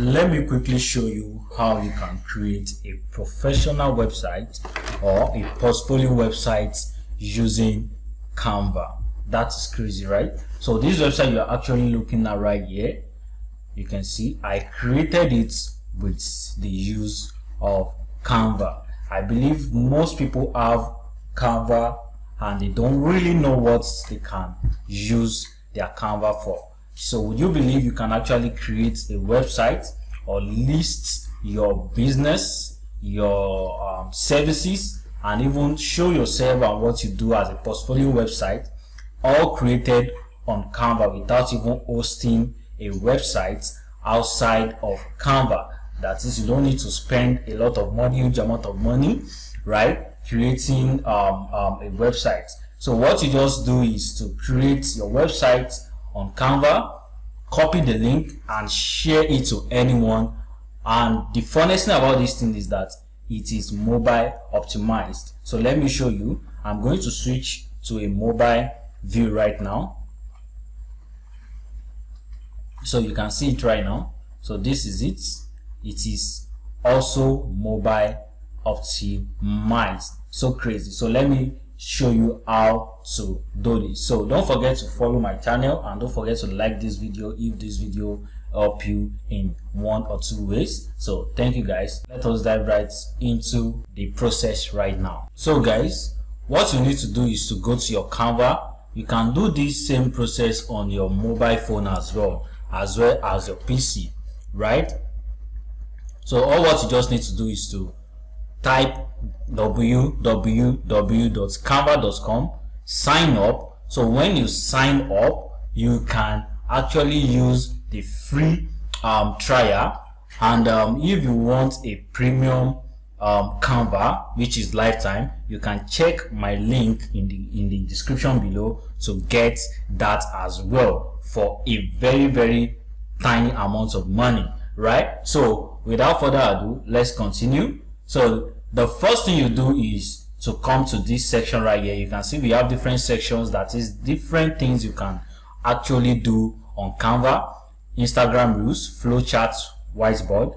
Let me quickly show you how you can create a professional website or a portfolio website using Canva. That's crazy, right? So this website you're actually looking at right here, you can see I created it with the use of Canva. I believe most people have Canva and they don't really know what they can use their Canva for. So would you believe you can actually create a website or list your business, your services, and even show yourself and what you do as a portfolio website, all created on Canva without even hosting a website outside of Canva? That is, you don't need to spend a lot of money, huge amount of money, right, creating a website. So what you just do is to create your website on Canva, copy the link and share it to anyone. And the funniest thing about this thing is that it is mobile optimized. So let me show you. I'm going to switch to a mobile view right now, so you can see it right now. So this is it. It is also mobile optimized. So crazy. So let me show you how to do this. So don't forget to follow my channel and don't forget to like this video if this video help you in one or two ways. So thank you guys. Let us dive right into the process right now. So guys, what you need to do is to go to your Canva. You can do this same process on your mobile phone as well as your PC, right? So all what you just need to do is to type www.canva.com, sign up. So when you sign up, you can actually use the free trial, and if you want a premium Canva, which is lifetime, you can check my link in the description below to get that as well for a very tiny amount of money, right? So without further ado, let's continue. So the first thing you do is to come to this section right here. You can see we have different sections, that is different things you can actually do on Canva: Instagram reels, flowchart, whiteboard,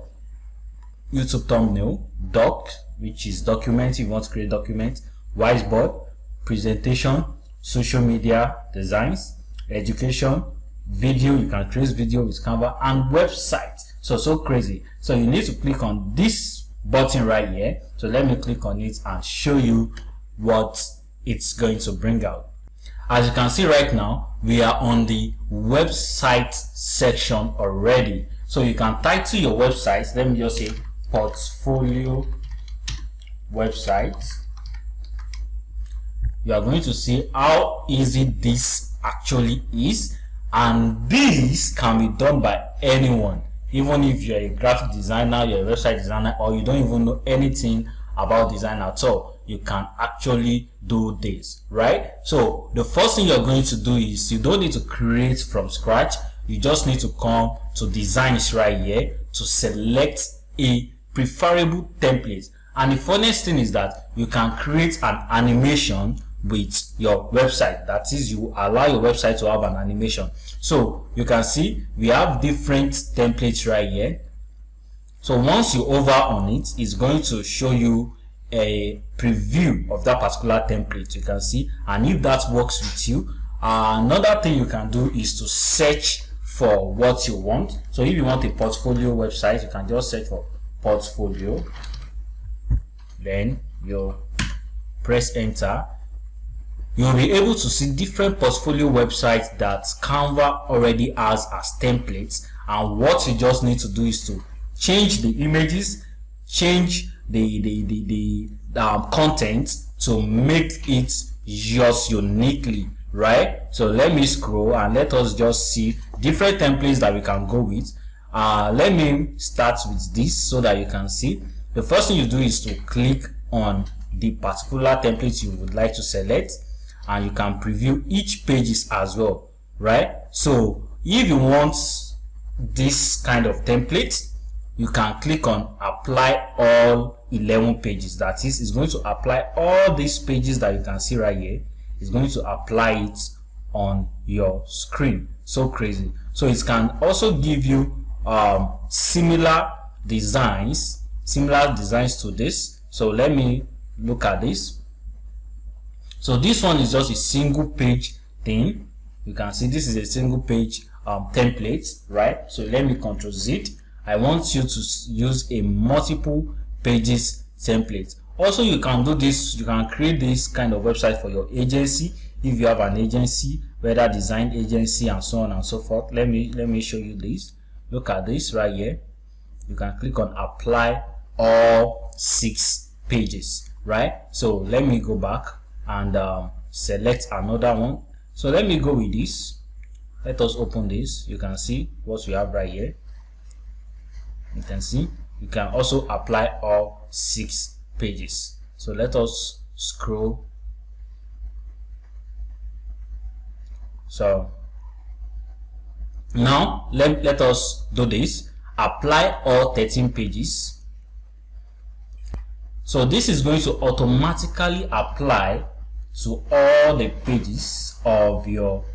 YouTube thumbnail, doc, which is document if you want to create document, whiteboard, presentation, social media designs, education, video, you can create video with Canva, and website. So crazy. So you need to click on this button right here. So let me click on it and show you what it's going to bring out. As you can see right now, we are on the website section already. So you can title your website. Let me just say portfolio website. You are going to see how easy this actually is, and this can be done by anyone. Even if you're a graphic designer, you're a website designer, or you don't even know anything about design at all, you can actually do this, right? So the first thing you're going to do is you don't need to create from scratch. You just need to come to designs right here to select a preferable template. And the funniest thing is that you can create an animation with your website. That is, you allow your website to have an animation. So you can see we have different templates right here. So once you hover on it, it's going to show you a preview of that particular template. You can see, and if that works with you, another thing you can do is to search for what you want. So if you want a portfolio website, you can just search for portfolio, then you press enter. You'll be able to see different portfolio websites that Canva already has as templates, and what you just need to do is to change the images, change the content to make it yours uniquely, right? So let me scroll and let us just see different templates that we can go with. Let me start with this so that you can see. The first thing you do is to click on the particular template you would like to select, and you can preview each pages as well, right? So if you want this kind of template, you can click on apply all 11 pages. That is, it's going to apply all these pages that you can see right here. It's going to apply it on your screen. So crazy. So it can also give you similar designs to this. So let me look at this. So this one is just a single page thing. You can see this is a single page template, right? So let me Ctrl Z. I want you to use a multiple pages template. Also, you can do this, you can create this kind of website for your agency if you have an agency, whether design agency and so on and so forth. Let me show you this. Look at this right here. You can click on apply all 6 pages, right? So let me go back and select another one. So let me go with this. Let us open this. You can see what we have right here. You can see you can also apply all 6 pages. So let us scroll. So now let us do this. Apply all 13 pages. So this is going to automatically apply to all the pages of your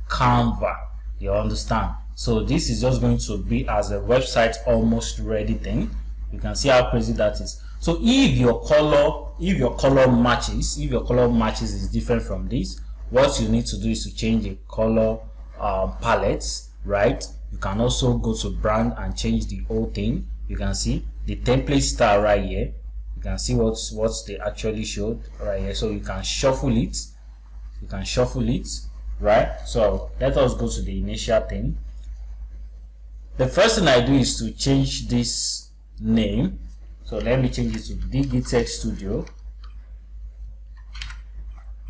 Canva. You understand? So this is just going to be as a website almost ready thing. You can see how crazy that is. So if your color matches is different from this, what you need to do is to change the color palettes, right? You can also go to brand and change the whole thing. You can see the template style right here. You can see what they actually showed right here. So you can shuffle it. Right? So let us go to the initial thing. The first thing I do is to change this name. So let me change it to Digitech Studio.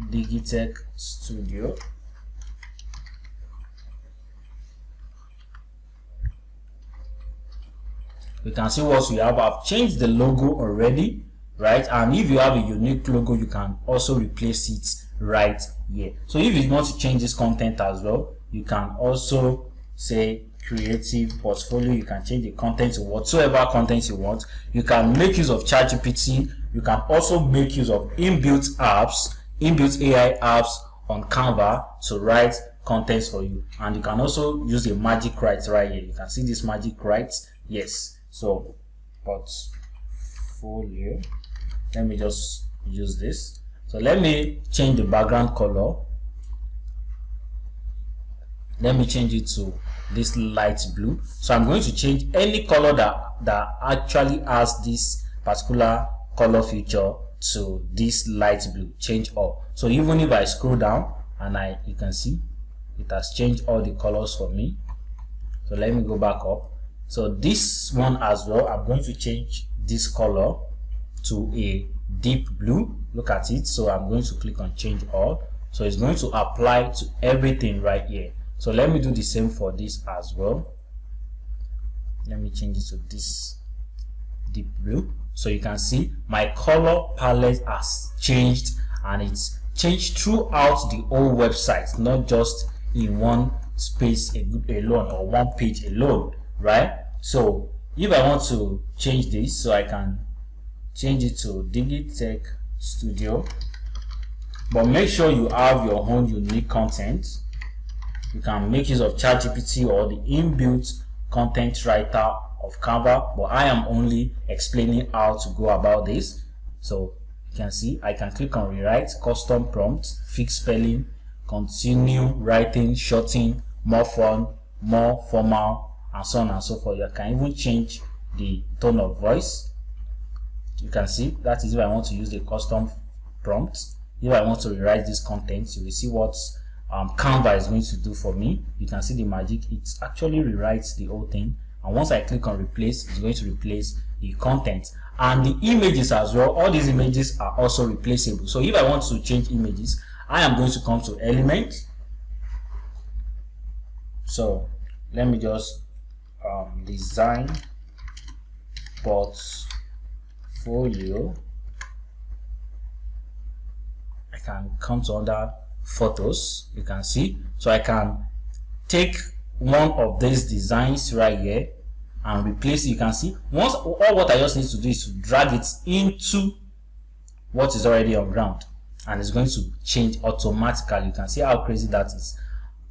Digitech Studio. You can see what we have. I've changed the logo already, right? And if you have a unique logo, you can also replace it right here. So if you want to change this content as well, you can also say creative portfolio. You can change the content to whatsoever content you want. You can make use of ChatGPT. You can also make use of inbuilt AI apps on Canva to write contents for you. And you can also use a magic write right here. You can see this magic write. Yes. So portfolio. Let me just use this. So let me change the background color. Let me change it to this light blue. So I'm going to change any color that actually has this particular color feature to this light blue. Change all. So even if I scroll down and you can see it has changed all the colors for me. So let me go back up. So this one as well, I'm going to change this color to a deep blue. Look at it. So I'm going to click on change all. So it's going to apply to everything right here. So let me do the same for this as well. Let me change it to this deep blue. So you can see my color palette has changed, and it's changed throughout the whole website, not just in one space alone or one page alone, right? So if I want to change this, so I can change it to Digitech Studio, but make sure you have your own unique content. You can make use of ChatGPT or the inbuilt content writer of Canva, but I am only explaining how to go about this. So you can see I can click on rewrite, custom prompt, fix spelling, continue writing, shorten, more fun, more formal, and so on and so forth. You can even change the tone of voice. You can see that is if I want to use the custom prompt. If I want to rewrite this content, you will see what Canva is going to do for me. You can see the magic. It actually rewrites the whole thing, and once I click on replace, it's going to replace the content and the images as well. All these images are also replaceable. So if I want to change images, I am going to come to element. So let me just design portfolio. I can come to under photos. You can see, so I can take one of these designs right here and replace it. You can see once all what I just need to do is to drag it into what is already on ground, and it's going to change automatically. You can see how crazy that is.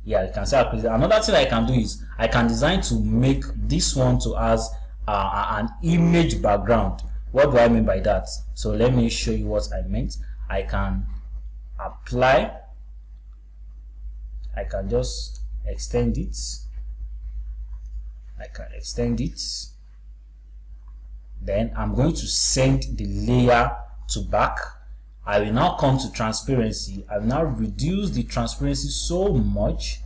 Yeah, you can see how crazy. Another thing I can do is I can design to make this one to as an image background. What do I mean by that? So let me show you what I meant. I can apply, I can just extend it, I can extend it, then I'm going to send the layer to back. I will now come to transparency. I will now reduce the transparency so much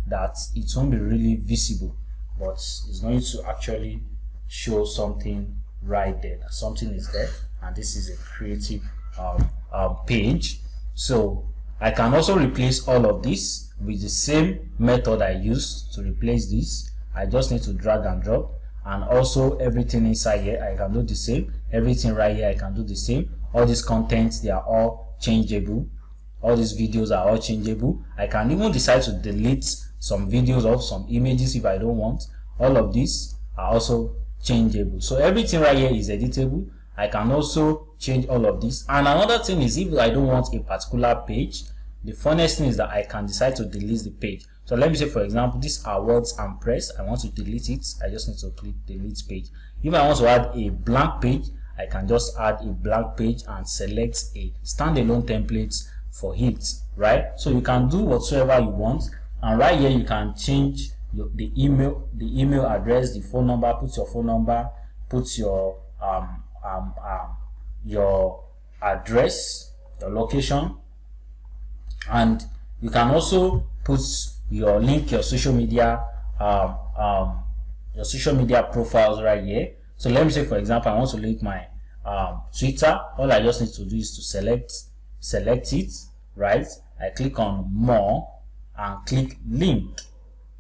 that it won't be really visible, but it's going to actually show something right there, that something is there, and this is a creative page. So I can also replace all of this with the same method I used to replace this. I just need to drag and drop, and also everything inside here I can do the same. Everything right here I can do the same. All these contents, they are all changeable. All these videos are all changeable. I can even decide to delete some videos or some images if I don't want. All of these are also changeable. So everything right here is editable. I can also change all of this. And another thing is, if I don't want a particular page, the funniest thing is that I can decide to delete the page. So let me say, for example, this awards and press, I want to delete it. I just need to click delete page. If I want to add a blank page, I can just add a blank page and select a standalone template for it, right? So you can do whatsoever you want, and right here you can change the email address, the phone number. Put your phone number, put your address, your location, and you can also put your link, your social media profiles right here. So let me say, for example, I want to link my Twitter. All I just need to do is to select it, right? I click on more and click link.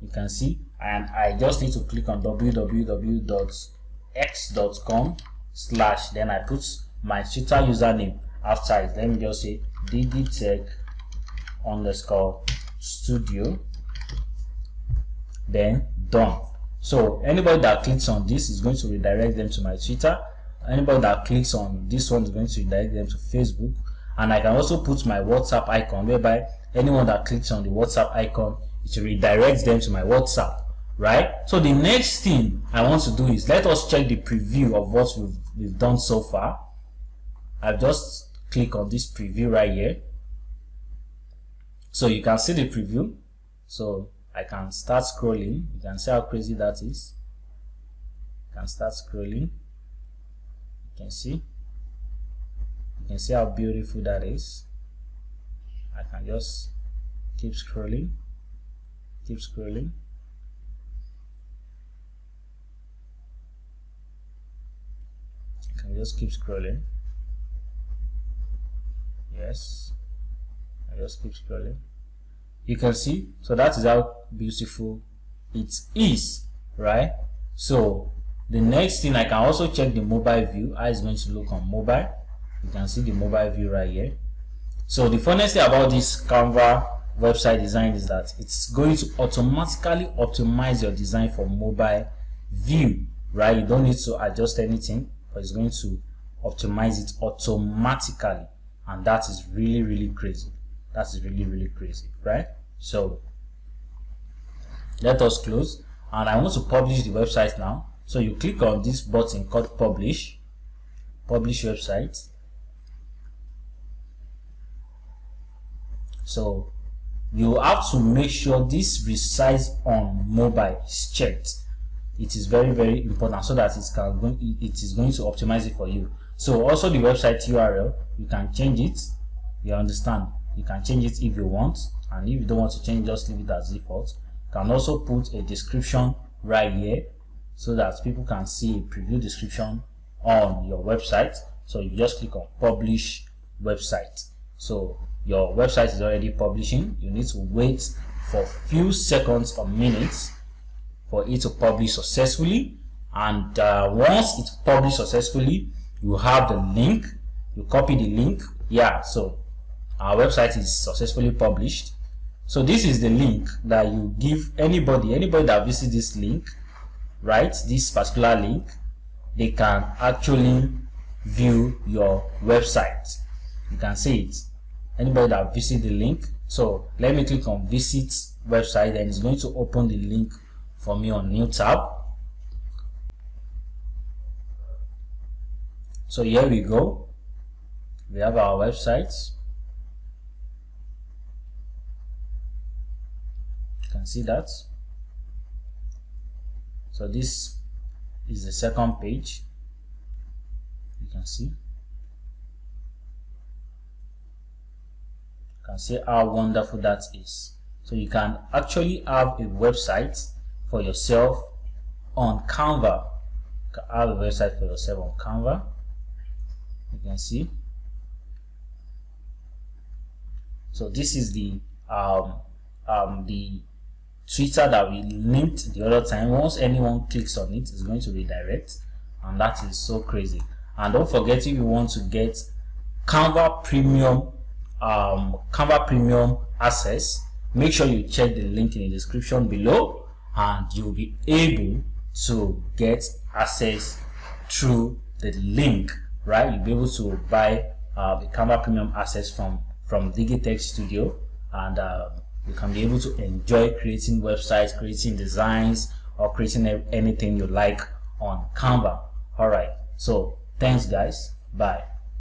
You can see, and I just need to click on www.x.com/ then I put my Twitter username after it. Let me just say ddtech_studio, then done. So anybody that clicks on this is going to redirect them to my Twitter. Anybody that clicks on this one is going to redirect them to Facebook. And I can also put my WhatsApp icon, whereby anyone that clicks on the WhatsApp icon, it redirects them to my WhatsApp, right? So the next thing I want to do is, let us check the preview of what we've done so far. I've just click on this preview right here, so you can see the preview. So I can start scrolling. You can see how crazy that is. You can start scrolling. You can see how beautiful that is. I can just keep scrolling. I can just keep scrolling. Yes, I just keep scrolling. You can see, so that is how beautiful it is, right? So the next thing, I can also check the mobile view, how it's going to look on mobile. You can see the mobile view right here. So the funniest thing about this Canva website design is that it's going to automatically optimize your design for mobile view, right? You don't need to adjust anything, but it's going to optimize it automatically, and that is really crazy. That is really crazy, right? So let us close, and I want to publish the website now. So you click on this button called publish website. So you have to make sure this resides on mobile is checked. It is very important, so that it is going to optimize it for you. So also the website URL, you can change it. You understand? You can change it if you want, and if you don't want to change, just leave it as default. You can also put a description right here, so that people can see a preview description on your website. So you just click on publish website. So your website is already publishing. You need to wait for a few seconds or minutes for it to publish successfully, and once it's published successfully, you have the link. You copy the link. Yeah, so our website is successfully published. So this is the link that you give anybody that visits this link, right? This particular link, they can actually view your website. You can see it. Anybody that visits the link. So let me click on visit website, then it's going to open the link for me on new tab. So here we go, we have our website. You can see that. So this is the second page. You can see. You can see how wonderful that is. So you can actually have a website for yourself on Canva. You can have a website for yourself on Canva. You can see. So this is the Twitter that we linked the other time. Once anyone clicks on it, it's going to redirect, and that is so crazy. And don't forget, if you want to get Canva Premium access, make sure you check the link in the description below, and you'll be able to get access through the link, right? You'll be able to buy the Canva Premium access from Digitech Studio, and you can be able to enjoy creating websites, creating designs, or creating anything you like on Canva. All right, so thanks guys, bye.